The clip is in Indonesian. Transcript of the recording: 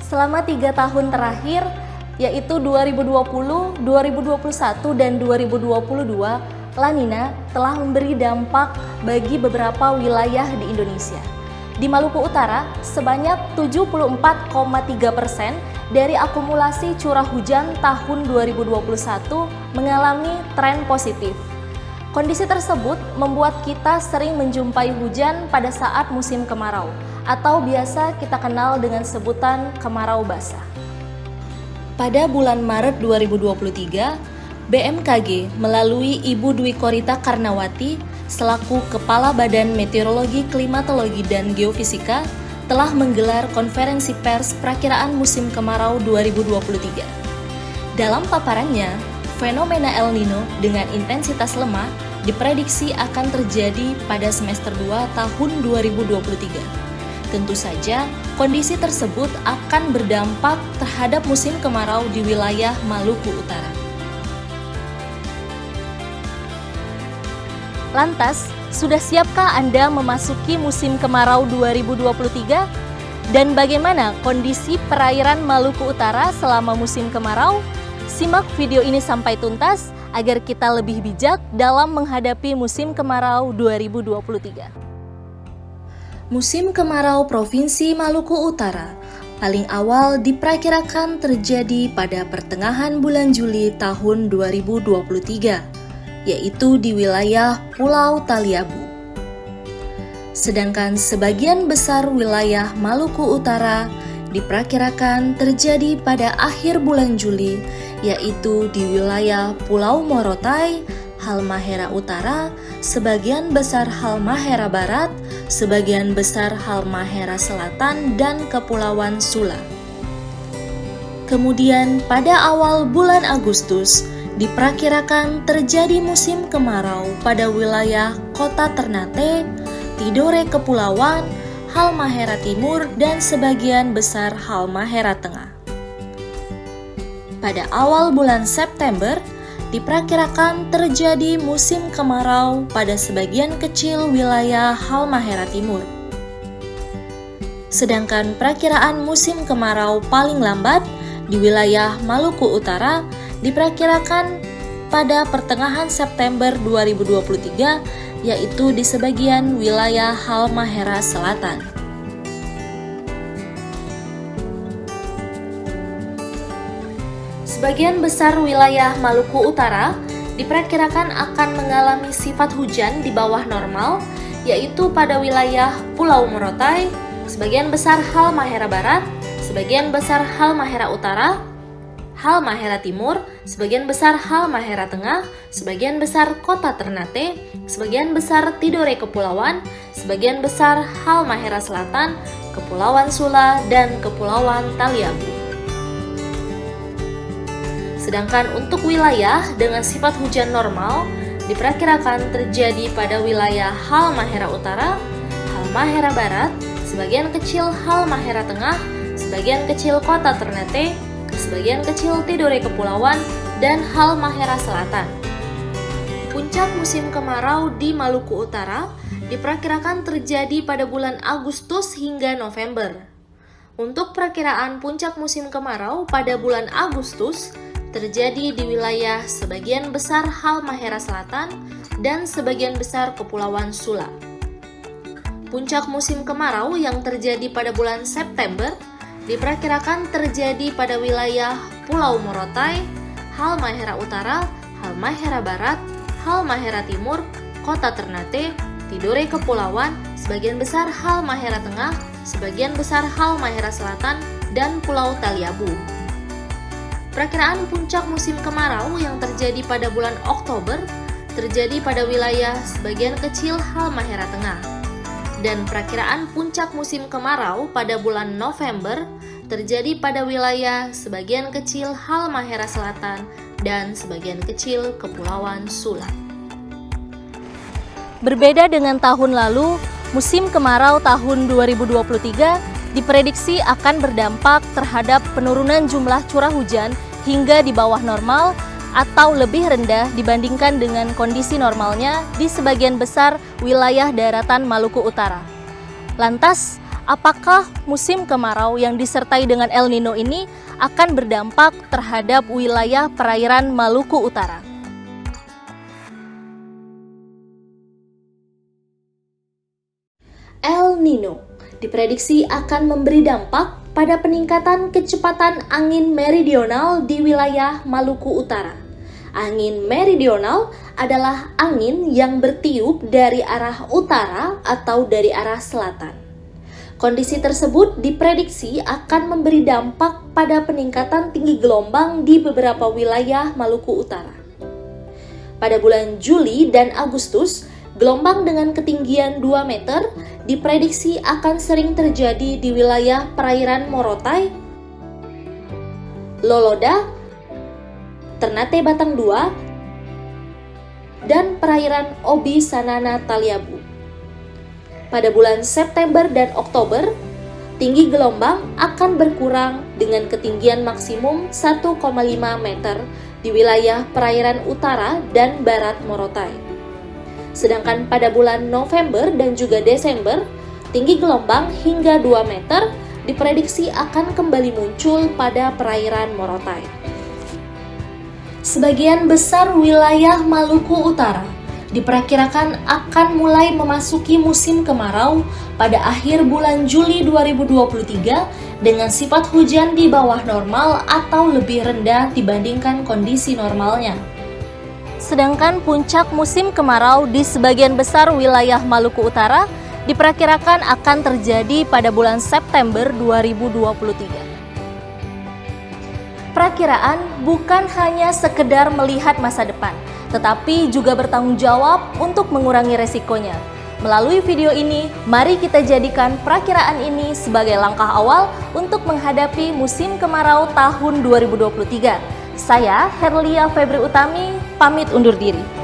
Selama 3 tahun terakhir, yaitu 2020, 2021, dan 2022, La Nina telah memberi dampak bagi beberapa wilayah di Indonesia. Di Maluku Utara, sebanyak 74,3% dari akumulasi curah hujan tahun 2021 mengalami tren positif. Kondisi tersebut membuat kita sering menjumpai hujan pada saat musim kemarau, atau biasa kita kenal dengan sebutan kemarau basah. Pada bulan Maret 2023, BMKG melalui Ibu Dwi Korita Karnawati selaku Kepala Badan Meteorologi, Klimatologi, dan Geofisika telah menggelar konferensi pers perakiraan musim kemarau 2023. Dalam paparannya, fenomena El Nino dengan intensitas lemah diprediksi akan terjadi pada semester 2 tahun 2023. Tentu saja, kondisi tersebut akan berdampak terhadap musim kemarau di wilayah Maluku Utara. Lantas, sudah siapkah Anda memasuki musim kemarau 2023? Dan bagaimana kondisi perairan Maluku Utara selama musim kemarau? Simak video ini sampai tuntas agar kita lebih bijak dalam menghadapi musim kemarau 2023. Musim kemarau Provinsi Maluku Utara paling awal diperkirakan terjadi pada pertengahan bulan Juli tahun 2023. Yaitu di wilayah Pulau Taliabu. Sedangkan sebagian besar wilayah Maluku Utara diperkirakan terjadi pada akhir bulan Juli, yaitu di wilayah Pulau Morotai, Halmahera Utara, sebagian besar Halmahera Barat, sebagian besar Halmahera Selatan, dan Kepulauan Sula. Kemudian pada awal bulan Agustus, diperkirakan terjadi musim kemarau pada wilayah Kota Ternate, Tidore Kepulauan, Halmahera Timur, dan sebagian besar Halmahera Tengah. Pada awal bulan September, diperkirakan terjadi musim kemarau pada sebagian kecil wilayah Halmahera Timur. Sedangkan perakiraan musim kemarau paling lambat di wilayah Maluku Utara diperkirakan pada pertengahan September 2023, yaitu di sebagian wilayah Halmahera Selatan. Sebagian besar wilayah Maluku Utara diperkirakan akan mengalami sifat hujan di bawah normal, yaitu pada wilayah Pulau Morotai, sebagian besar Halmahera Barat, sebagian besar Halmahera Utara, Halmahera Timur, sebagian besar Halmahera Tengah, sebagian besar Kota Ternate, sebagian besar Tidore Kepulauan, sebagian besar Halmahera Selatan, Kepulauan Sula, dan Kepulauan Taliabu. Sedangkan untuk wilayah dengan sifat hujan normal diperkirakan terjadi pada wilayah Halmahera Utara, Halmahera Barat, sebagian kecil Halmahera Tengah, sebagian kecil Kota Ternate, sebagian kecil Tidore Kepulauan, dan Halmahera Selatan. Puncak musim kemarau di Maluku Utara diperkirakan terjadi pada bulan Agustus hingga November. Untuk perakiraan puncak musim kemarau pada bulan Agustus terjadi di wilayah sebagian besar Halmahera Selatan dan sebagian besar Kepulauan Sula. Puncak musim kemarau yang terjadi pada bulan September diperkirakan terjadi pada wilayah Pulau Morotai, Halmahera Utara, Halmahera Barat, Halmahera Timur, Kota Ternate, Tidore Kepulauan, sebagian besar Halmahera Tengah, sebagian besar Halmahera Selatan, dan Pulau Taliabu. Perakiraan puncak musim kemarau yang terjadi pada bulan Oktober terjadi pada wilayah sebagian kecil Halmahera Tengah. Dan perakiraan puncak musim kemarau pada bulan November terjadi pada wilayah sebagian kecil Halmahera Selatan dan sebagian kecil Kepulauan Sula. Berbeda dengan tahun lalu, musim kemarau tahun 2023 diprediksi akan berdampak terhadap penurunan jumlah curah hujan hingga di bawah normal atau lebih rendah dibandingkan dengan kondisi normalnya di sebagian besar wilayah daratan Maluku Utara. Lantas, Apakah musim kemarau yang disertai dengan El Nino ini akan berdampak terhadap wilayah perairan Maluku Utara? El Nino diprediksi akan memberi dampak pada peningkatan kecepatan angin meridional di wilayah Maluku Utara. Angin meridional adalah angin yang bertiup dari arah utara atau dari arah selatan. Kondisi tersebut diprediksi akan memberi dampak pada peningkatan tinggi gelombang di beberapa wilayah Maluku Utara. Pada bulan Juli dan Agustus, gelombang dengan ketinggian 2 meter diprediksi akan sering terjadi di wilayah perairan Morotai, Loloda, Ternate Batang 2, dan perairan Obi Sanana Taliabu. Pada bulan September dan Oktober, tinggi gelombang akan berkurang dengan ketinggian maksimum 1,5 meter di wilayah perairan utara dan barat Morotai. Sedangkan pada bulan November dan juga Desember, tinggi gelombang hingga 2 meter diprediksi akan kembali muncul pada perairan Morotai. Sebagian besar wilayah Maluku Utara diperkirakan akan mulai memasuki musim kemarau pada akhir bulan Juli 2023 dengan sifat hujan di bawah normal atau lebih rendah dibandingkan kondisi normalnya. Sedangkan puncak musim kemarau di sebagian besar wilayah Maluku Utara diperkirakan akan terjadi pada bulan September 2023. Perakiraan bukan hanya sekedar melihat masa depan, tetapi juga bertanggung jawab untuk mengurangi resikonya. Melalui video ini, mari kita jadikan perakiraan ini sebagai langkah awal untuk menghadapi musim kemarau tahun 2023. Saya, Herlia Febri Utami, pamit undur diri.